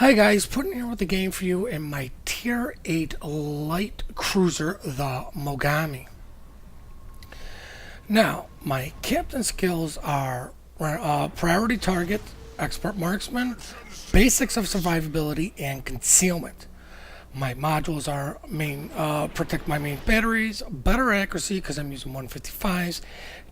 Hi guys, putting here with the game for you in my Tier 8 light cruiser, the Mogami. Now, my captain skills are priority target, expert marksman, basics of survivability, and concealment. My modules are protect my main batteries, better accuracy because I'm using 155s,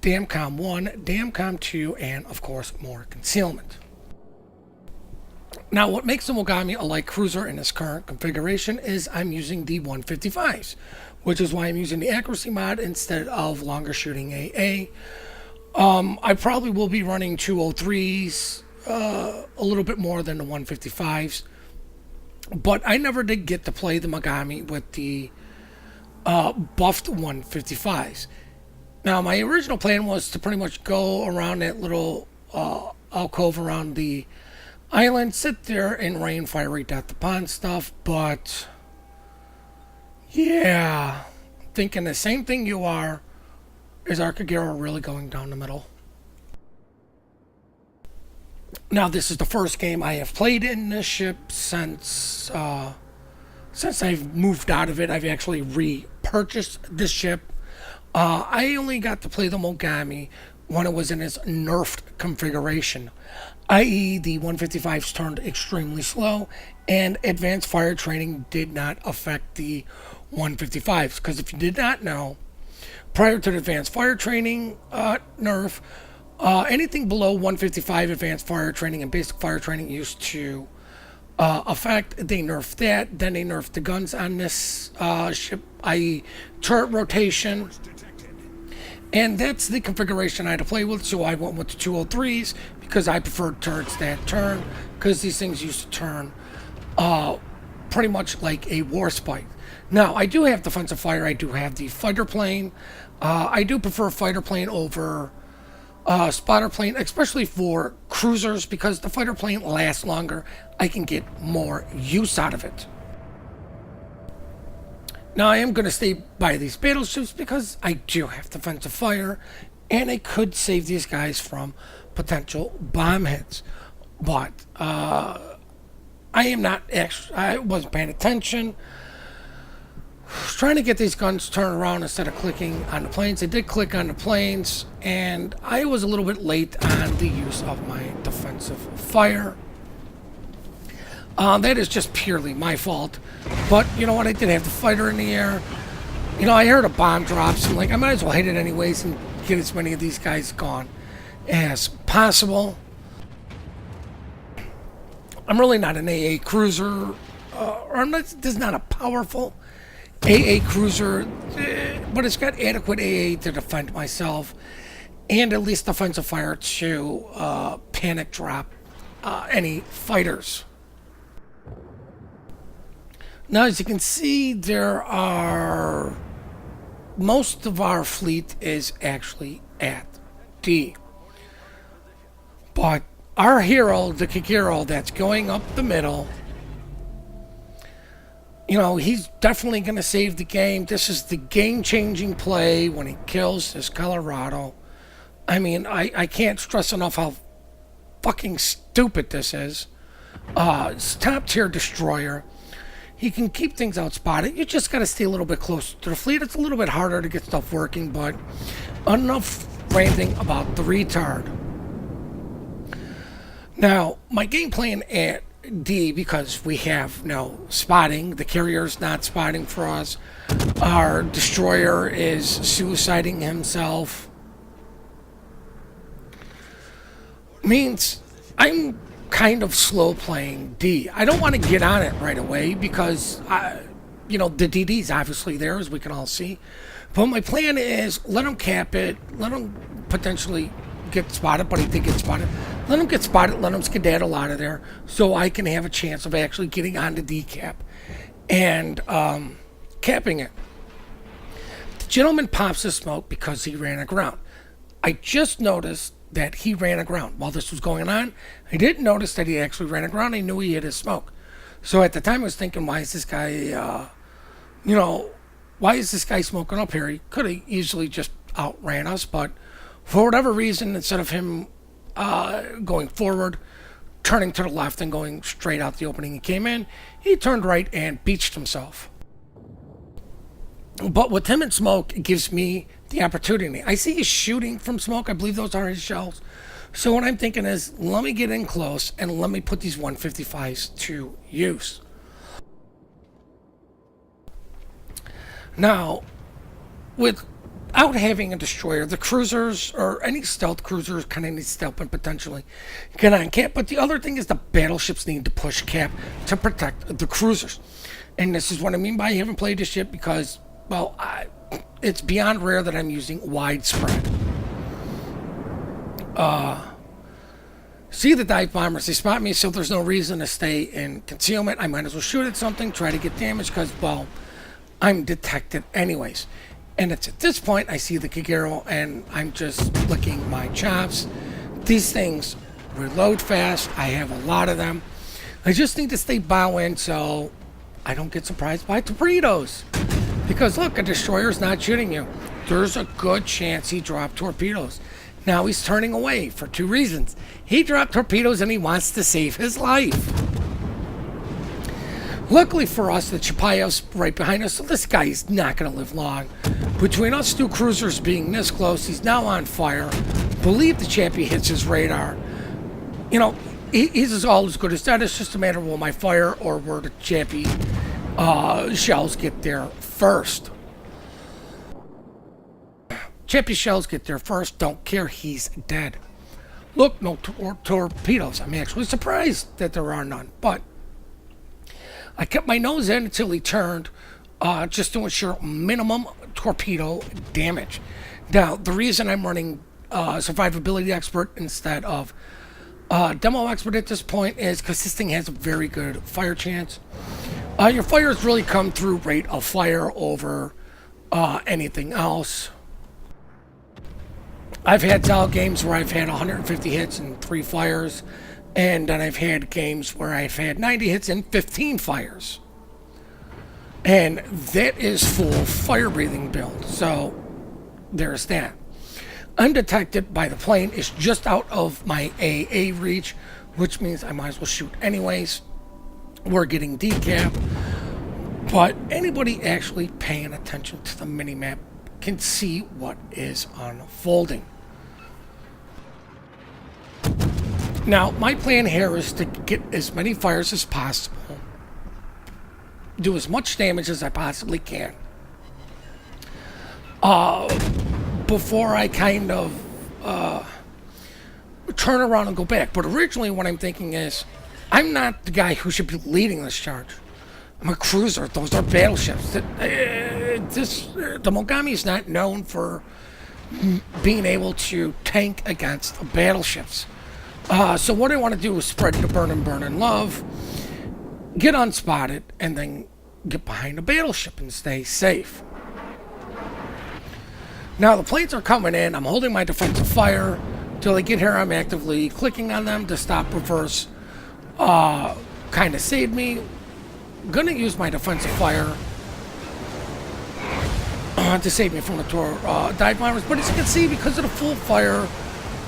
DAMCOM 1, DAMCOM 2, and of course more concealment. Now, what makes the Mogami a light cruiser in its current configuration is I'm using the 155s, which is why I'm using the accuracy mod instead of longer shooting AA. I probably will be running 203s, a little bit more than the 155s, but I never did get to play the Mogami with the buffed 155s. Now, my original plan was to pretty much go around that little alcove around the island, sit there and rain fire rate death upon stuff, but yeah, thinking the same thing you are. Is Arcagero really going down the middle? Now, this is the first game I have played in this ship since I've moved out of it. I've actually repurchased this ship. I only got to play the Mogami when it was in its nerfed configuration, i.e. the 155s turned extremely slow and advanced fire training did not affect the 155s. Because if you did not know, prior to the advanced fire training nerf, anything below 155 advanced fire training and basic fire training used to affect. They nerfed that, then they nerfed the guns on this ship, i.e. turret rotation. And that's the configuration I had to play with, so I went with the 203s because I preferred turrets that turn, because these things used to turn pretty much like a warspite. Now, I do have defensive fire. I do have the fighter plane. I do prefer fighter plane over spotter plane, especially for cruisers, because the fighter plane lasts longer. I can get more use out of it. Now, I am going to stay by these battleships because I do have defensive fire, and I could save these guys from potential bomb hits. But I wasn't paying attention. I was trying to get these guns turned around instead of clicking on the planes. I did click on the planes, and I was a little bit late on the use of my defensive fire. That is just purely my fault. But you know what? I did have the fighter in the air. You know, I heard a bomb drop, so I'm like, I might as well hit it anyways and get as many of these guys gone as possible. I'm really not an AA cruiser, this is not a powerful AA cruiser, but it's got adequate AA to defend myself, and at least defensive fire to panic drop any fighters. Now, as you can see, most of our fleet is actually at D. But our hero, the Kikiro, that's going up the middle, you know, he's definitely going to save the game. This is the game-changing play when he kills this Colorado. I mean, I can't stress enough how fucking stupid this is. It's top-tier destroyer. He can keep things outspotted. You just got to stay a little bit closer to the fleet. It's a little bit harder to get stuff working, but enough ranting about the retard. Now, my game plan at D, because we have no spotting. The carrier's not spotting for us. Our destroyer is suiciding himself. Means I'm kind of slow playing D. I don't want to get on it right away because, the DD's obviously there, as we can all see. But my plan is let him cap it, let him potentially get spotted, but he did get spotted. Let him get spotted, let him skedaddle out of there so I can have a chance of actually getting on the D cap and capping it. The gentleman pops his smoke because he ran aground. I just noticed that he ran aground while this was going on. I didn't notice that he actually ran aground. I knew he hit his smoke. So at the time I was thinking, why is this guy, why is this guy smoking up here? He could have easily just outran us, but for whatever reason, instead of him going forward turning to the left and going straight out the opening he came in. He turned right and beached himself. But with him in smoke, it gives me the opportunity. I see he's shooting from smoke. I believe those are his shells. So what I'm thinking is, let me get in close and let me put these 155s to use. Now, without having a destroyer, the cruisers or any stealth cruisers kind of need stealth potentially get on cap. But the other thing is the battleships need to push cap to protect the cruisers. And this is what I mean by I haven't played this ship because, well, it's beyond rare that I'm using widespread. See the dive bombers, they spot me, so there's no reason to stay in concealment. I might as well shoot at something, try to get damage, because, well, I'm detected anyways. And it's at this point I see the Kagero and I'm just licking my chops. These things reload fast. I have a lot of them. I just need to stay bow in so I don't get surprised by torpedoes. Because look, a destroyer's not shooting you. There's a good chance he dropped torpedoes. Now he's turning away for two reasons. He dropped torpedoes and he wants to save his life. Luckily for us, the Chapayev's right behind us, so this guy is not going to live long. Between us two cruisers being this close, he's now on fire. Believe the Chappie hits his radar. You know, he's all as good as that. It's just a matter of will my fire or where the Chappie shells get there first. Chappie shells get there first. Don't care, he's dead. Look, no torpedoes. I'm actually surprised that there are none, but I kept my nose in until he turned, just to ensure minimum torpedo damage. Now, the reason I'm running Survivability Expert instead of Demo Expert at this point is because this thing has a very good fire chance. Your fires really come through rate of fire over anything else. I've had Zal games where I've had 150 hits and 3 fires. And then I've had games where I've had 90 hits and 15 fires. And that is full fire breathing build. So there's that. Undetected by the plane is just out of my AA reach, which means I might as well shoot anyways. We're getting decap. But anybody actually paying attention to the minimap can see what is unfolding. Now, my plan here is to get as many fires as possible, do as much damage as I possibly can, before I kind of turn around and go back. But originally what I'm thinking is, I'm not the guy who should be leading this charge. I'm a cruiser. Those are battleships. The Mogami is not known for being able to tank against battleships. So what I want to do is spread the burn and love, get unspotted, and then get behind a battleship and stay safe. Now the planes are coming in. I'm holding my defensive fire till they get here. I'm actively clicking on them to stop reverse. Kind of saved me. Gonna use my defensive fire to save me from the dive bombers. But as you can see, because of the full fire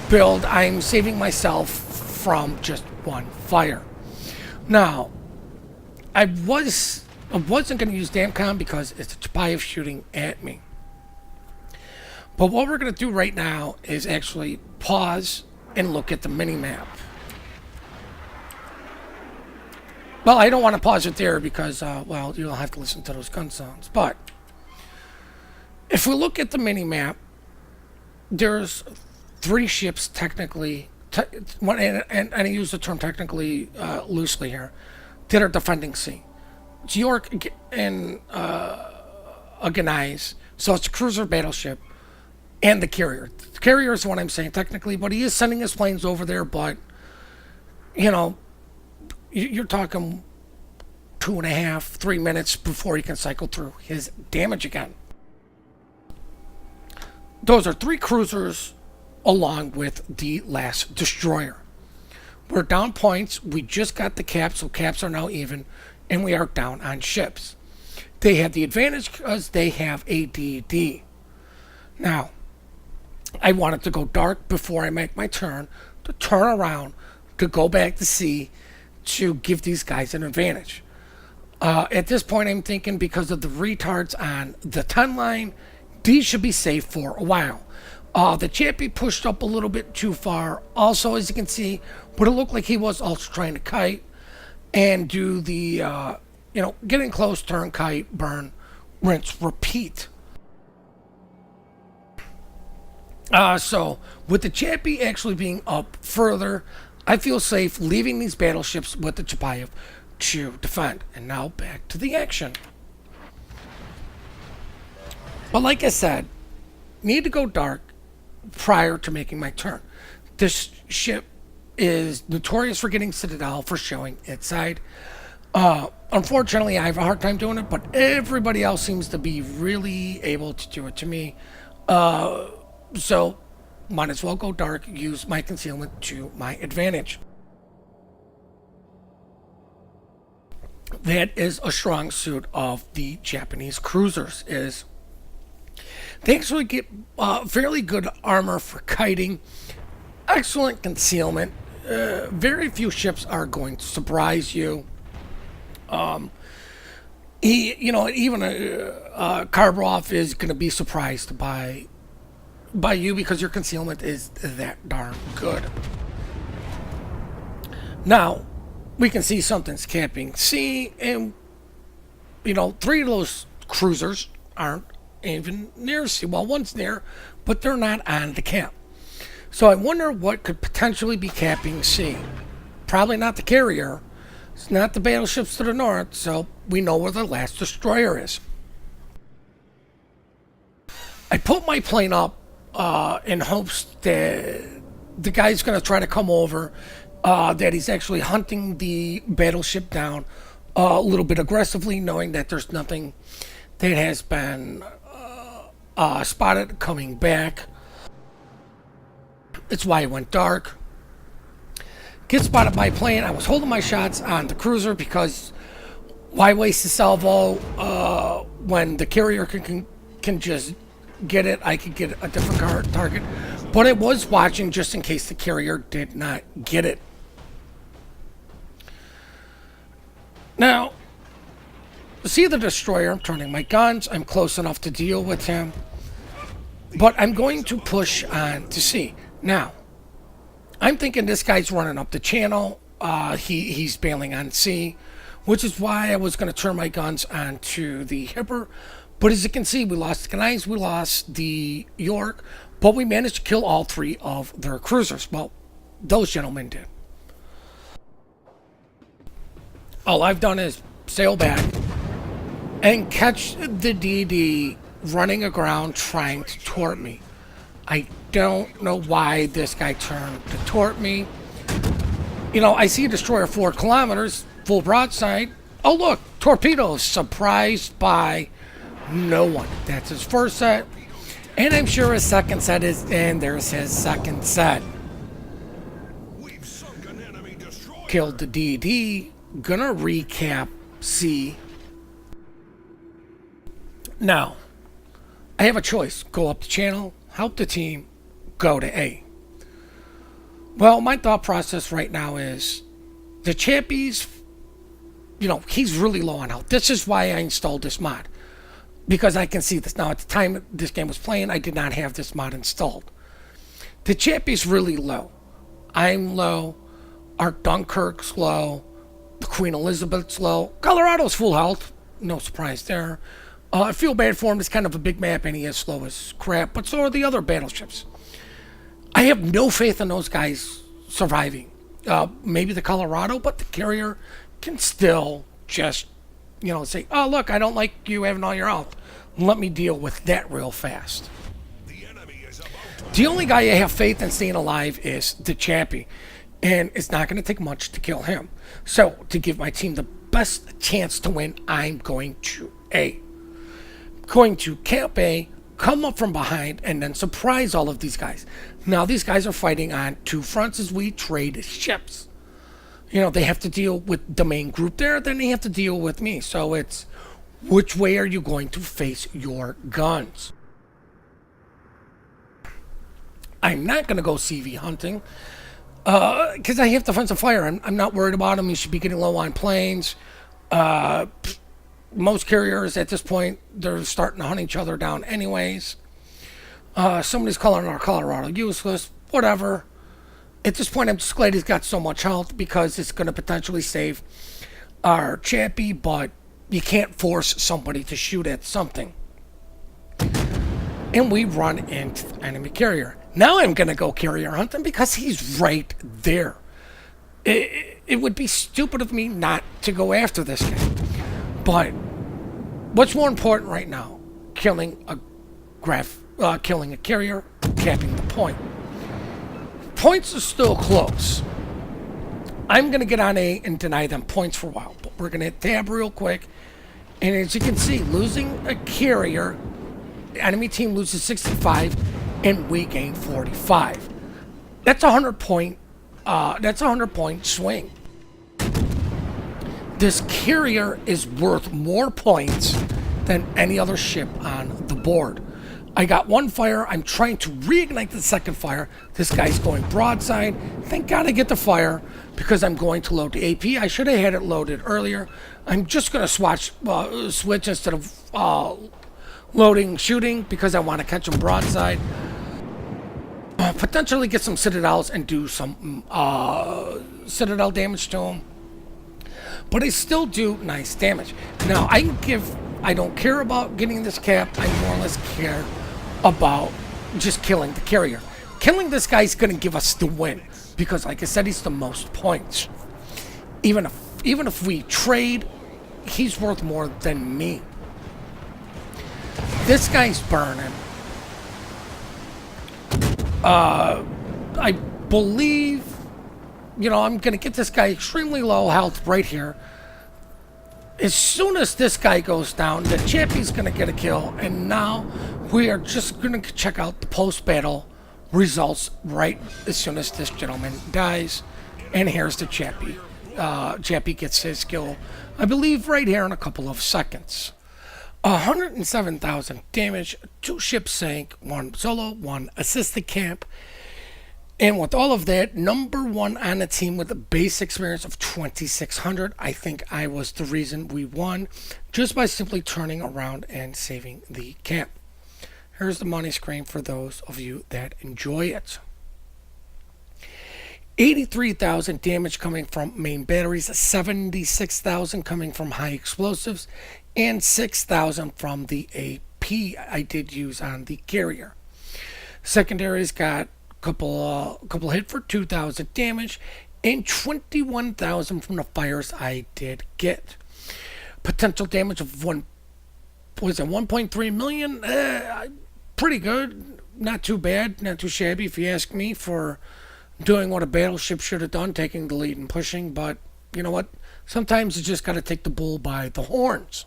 build, I'm saving myself from just one fire. Now, I wasn't going to use Damcom because it's a Chapayev shooting at me. But what we're going to do right now is actually pause and look at the mini-map. Well, I don't want to pause it there because, well, you'll have to listen to those gun sounds. But if we look at the mini-map, there's 3 ships technically, and I use the term technically loosely here, that are defending C. It's York and Agonais, so it's a cruiser battleship, and the carrier. The carrier is what I'm saying technically, but he is sending his planes over there, but, you know, you're talking 2.5, 3 minutes before he can cycle through his damage again. Those are 3 cruisers along with the last destroyer. We're down points. We just got the caps, so caps are now even, and we are down on ships. They have the advantage because they have ADD. Now, I wanted to go dark before I make my turn to turn around, to go back to sea to give these guys an advantage. At this point, I'm thinking because of the retards on the 10 line, these should be safe for a while. The Chappie pushed up a little bit too far. Also, as you can see, but it looked like he was also trying to kite and do the, getting close, turn, kite, burn, rinse, repeat. So, with the Chappie actually being up further, I feel safe leaving these battleships with the Chapayev to defend. And now back to the action. But like I said, need to go dark prior to making my turn. This ship is notorious for getting Citadel for showing its side. Unfortunately, I have a hard time doing it, but everybody else seems to be really able to do it to me. So, might as well go dark, use my concealment to my advantage. That is a strong suit of the Japanese cruisers, is they actually get fairly good armor for kiting, excellent concealment. Very few ships are going to surprise you. Even Karbrov is going to be surprised by you because your concealment is that darn good. Now, we can see something's camping sea, and 3 of those cruisers aren't even near sea. Well, one's near, but they're not on the camp. So I wonder what could potentially be camping sea. Probably not the carrier. It's not the battleships to the north, so we know where the last destroyer is. I put my plane up in hopes that the guy's going to try to come over, that he's actually hunting the battleship down a little bit aggressively, knowing that there's nothing that has been spotted coming back. It's why it went dark. Get spotted by plane. I was holding my shots on the cruiser because why waste a salvo when the carrier can just get it? I could get a different target. But I was watching just in case the carrier did not get it. Now, see the destroyer. I'm turning my guns. I'm close enough to deal with him. But I'm going to push on to sea. Now, I'm thinking this guy's running up the channel. He's bailing on sea, which is why I was going to turn my guns onto the Hipper. But as you can see, we lost the Canais, we lost the York, but we managed to kill all 3 of their cruisers. Well, those gentlemen did. All I've done is sail back and catch the DD running aground trying to tort me. I don't know why this guy turned to tort me. I see a destroyer 4 kilometers, full broadside. Oh, look, torpedoes, surprised by no one. That's his first set. And I'm sure his second set is, and there's his second set. Killed the DD. Gonna recap C. Now, I have a choice. Go up the channel, help the team, go to A. Well, my thought process right now is the Chappie's, he's really low on health. This is why I installed this mod. Because I can see this. Now, at the time this game was playing, I did not have this mod installed. The Chappie's really low. I'm low. Our Dunkirk's low. The Queen Elizabeth's low. Colorado's full health. No surprise there. I feel bad for him. It's kind of a big map, and he is slow as crap. But so are the other battleships. I have no faith in those guys surviving. Maybe the Colorado, but the carrier can still just, say, oh, look, I don't like you having all your health. Let me deal with that real fast. The only guy I have faith in staying alive is the Chappie. And it's not going to take much to kill him. So, to give my team the best chance to win, I'm going to A. Going to camp A, come up from behind, and then surprise all of these guys. Now, these guys are fighting on 2 fronts as we trade ships. They have to deal with the main group there, then they have to deal with me. So it's, which way are you going to face your guns? I'm not going to go CV hunting. Because I have defensive fire. I'm not worried about him. He should be getting low on planes. Most carriers at this point, they're starting to hunt each other down anyways. Somebody's calling our Colorado useless. Whatever. At this point, I'm just glad he's got so much health because it's going to potentially save our chappie, but you can't force somebody to shoot at something. And we run into the enemy carrier. Now I'm going to go carrier hunting because he's right there. It would be stupid of me not to go after this guy. But what's more important right now? Killing a carrier, capping the point. Points are still close. I'm going to get on A and deny them points for a while. But we're going to hit tab real quick. And as you can see, losing a carrier, the enemy team loses 65 and we gain 45. That's a 100-point. That's a 100-point swing. This carrier is worth more points than any other ship on the board. I got one fire. I'm trying to reignite the second fire. This guy's going broadside. Thank God I get the fire because I'm going to load the AP. I should have had it loaded earlier. I'm just going to switch instead of loading shooting because I want to catch him broadside. Potentially get some citadels and do some citadel damage to him. But I still do nice damage. Now, I don't care about getting this cap. I more or less care about just killing the carrier. Killing this guy is going to give us the win. Because, like I said, he's the most points. Even if we trade, he's worth more than me. This guy's burning. I believe, I'm going to get this guy extremely low health right here. As soon as this guy goes down, the champion's going to get a kill. And now we are just going to check out the post-battle results right as soon as this gentleman dies. And here's the chappie. Chappie gets his kill, I believe, right here in a couple of seconds. 107,000 damage, 2 ships sank, 1 solo, 1 assisted camp. And with all of that, number 1 on the team with a base experience of 2,600. I think I was the reason we won just by simply turning around and saving the camp. Here's the money screen for those of you that enjoy it. 83,000 damage coming from main batteries, 76,000 coming from high explosives, and 6,000 from the AP I did use on the carrier. Secondaries got couple hit for 2,000 damage and 21,000 from the fires I did get. Potential damage of 1.3 million. Pretty good, not too bad, not too shabby if you ask me, for doing what a battleship should have done, taking the lead and pushing. But you know what? Sometimes you just got to take the bull by the horns.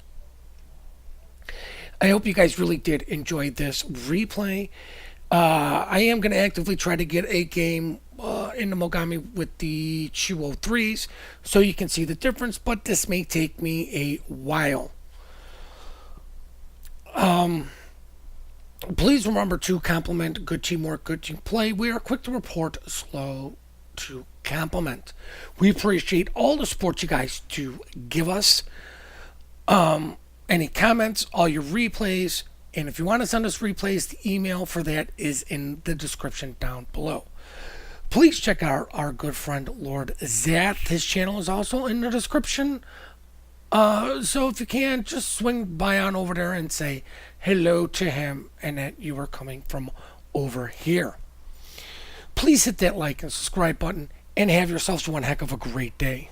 I hope you guys really did enjoy this replay. I am going to actively try to get a game in the Mogami with the 203s so you can see the difference, but this may take me a while. Please remember to compliment good teamwork, good team play. We are quick to report, slow to compliment. We appreciate all the support you guys do give us. Any comments, all your replays, and if you want to send us replays, the email for that is in the description down below. Please check out our good friend Lord Zath. His channel is also in the description. So if you can, just swing by on over there and say hello to him and that you are coming from over here. Please hit that like and subscribe button and have yourselves one heck of a great day.